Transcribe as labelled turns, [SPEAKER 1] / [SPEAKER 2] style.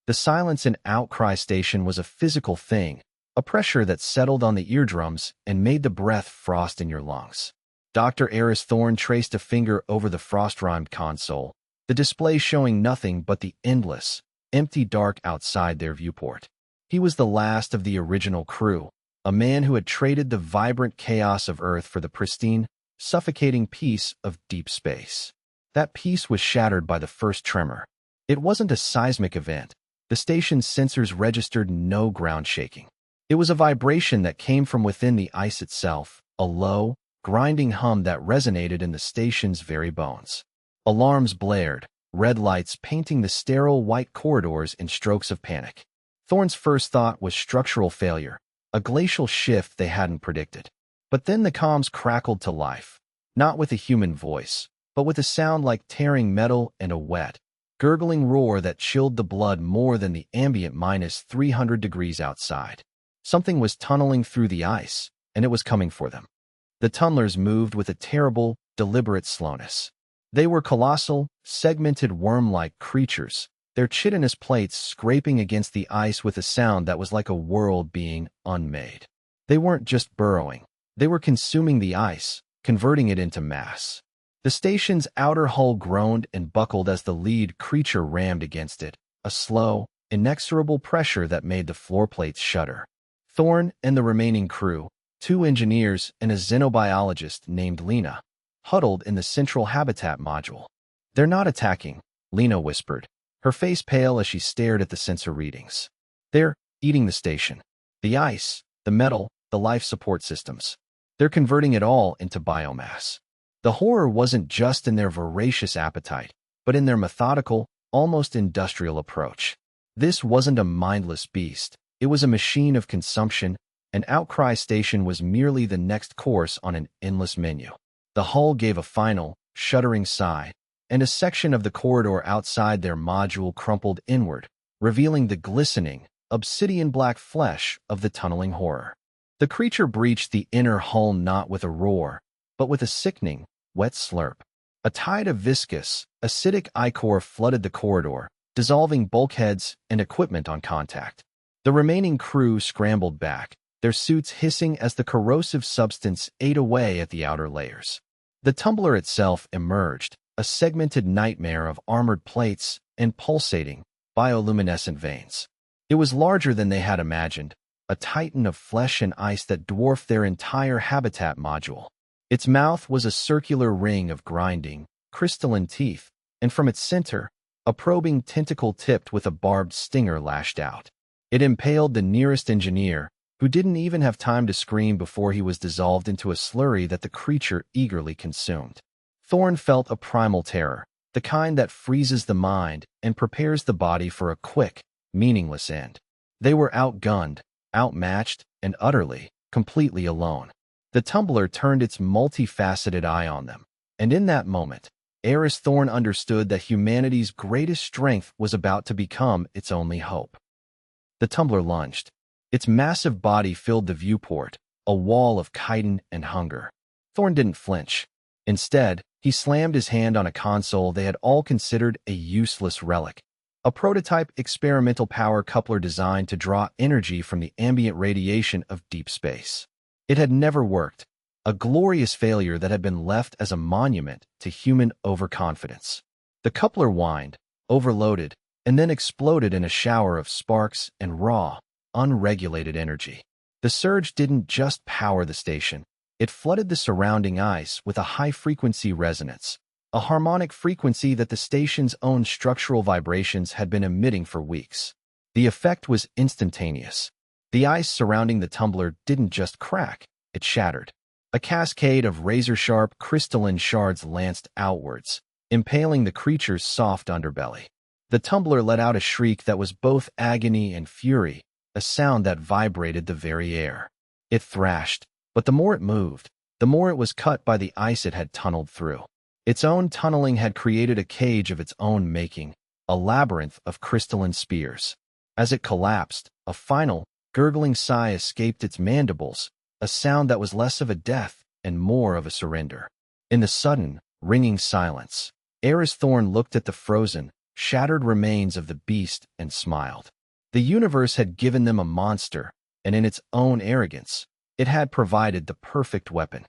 [SPEAKER 1] The silence in Outcry Station was a physical thing, a pressure that settled on the eardrums and made the breath frost in your lungs. Dr. Eris Thorne traced a finger over the frost-rimed console, the display showing nothing but the endless, empty dark outside their viewport. He was the last of the original crew, a man who had traded the vibrant chaos of Earth for the pristine, suffocating peace of deep space. That peace was shattered by the first tremor. It wasn't a seismic event. The station's sensors registered no ground shaking. It was a vibration that came from within the ice itself, a low, grinding hum that resonated in the station's very bones. Alarms blared, red lights painting the sterile white corridors in strokes of panic. Thorne's first thought was structural failure, a glacial shift they hadn't predicted. But then the comms crackled to life, not with a human voice, but with a sound like tearing metal and a wet, gurgling roar that chilled the blood more than the ambient -300 degrees outside. Something was tunneling through the ice, and it was coming for them. The tunnelers moved with a terrible, deliberate slowness. They were colossal, segmented worm-like creatures, their chitinous plates scraping against the ice with a sound that was like a world being unmade. They weren't just burrowing. They were consuming the ice, converting it into mass. The station's outer hull groaned and buckled as the lead creature rammed against it, a slow, inexorable pressure that made the floor plates shudder. Thorne and the remaining crew, 2 engineers and a xenobiologist named Lena, huddled in the central habitat module. "They're not attacking," Lena whispered, her face pale as she stared at the sensor readings. "They're eating the station. The ice, the metal, the life support systems. They're converting it all into biomass." The horror wasn't just in their voracious appetite, but in their methodical, almost industrial approach. This wasn't a mindless beast. It was a machine of consumption, and Outcry Station was merely the next course on an endless menu. The hull gave a final, shuddering sigh, and a section of the corridor outside their module crumpled inward, revealing the glistening, obsidian-black flesh of the tunneling horror. The creature breached the inner hull not with a roar, but with a sickening, wet slurp. A tide of viscous, acidic ichor flooded the corridor, dissolving bulkheads and equipment on contact. The remaining crew scrambled back, their suits hissing as the corrosive substance ate away at the outer layers. The tumbler itself emerged, a segmented nightmare of armored plates and pulsating, bioluminescent veins. It was larger than they had imagined, a titan of flesh and ice that dwarfed their entire habitat module. Its mouth was a circular ring of grinding, crystalline teeth, and from its center, a probing tentacle tipped with a barbed stinger lashed out. It impaled the nearest engineer, who didn't even have time to scream before he was dissolved into a slurry that the creature eagerly consumed. Thorne felt a primal terror, the kind that freezes the mind and prepares the body for a quick, meaningless end. They were outgunned, outmatched, and utterly, completely alone. The tumbler turned its multifaceted eye on them, and in that moment, Eris Thorne understood that humanity's greatest strength was about to become its only hope. The tumbler lunged. Its massive body filled the viewport, a wall of chitin and hunger. Thorne didn't flinch. Instead, he slammed his hand on a console they had all considered a useless relic, a prototype experimental power coupler designed to draw energy from the ambient radiation of deep space. It had never worked, a glorious failure that had been left as a monument to human overconfidence. The coupler whined, overloaded, and then exploded in a shower of sparks and raw, unregulated energy. The surge didn't just power the station. It flooded the surrounding ice with a high-frequency resonance, a harmonic frequency that the station's own structural vibrations had been emitting for weeks. The effect was instantaneous. The ice surrounding the tumbler didn't just crack, it shattered. A cascade of razor-sharp crystalline shards lanced outwards, impaling the creature's soft underbelly. The tumbler let out a shriek that was both agony and fury, a sound that vibrated the very air. It thrashed, but the more it moved, the more it was cut by the ice it had tunneled through. Its own tunneling had created a cage of its own making, a labyrinth of crystalline spears. As it collapsed, a final, gurgling sigh escaped its mandibles, a sound that was less of a death and more of a surrender. In the sudden, ringing silence, Eris Thorne looked at the frozen, shattered remains of the beast, and smiled. The universe had given them a monster, and in its own arrogance, it had provided the perfect weapon.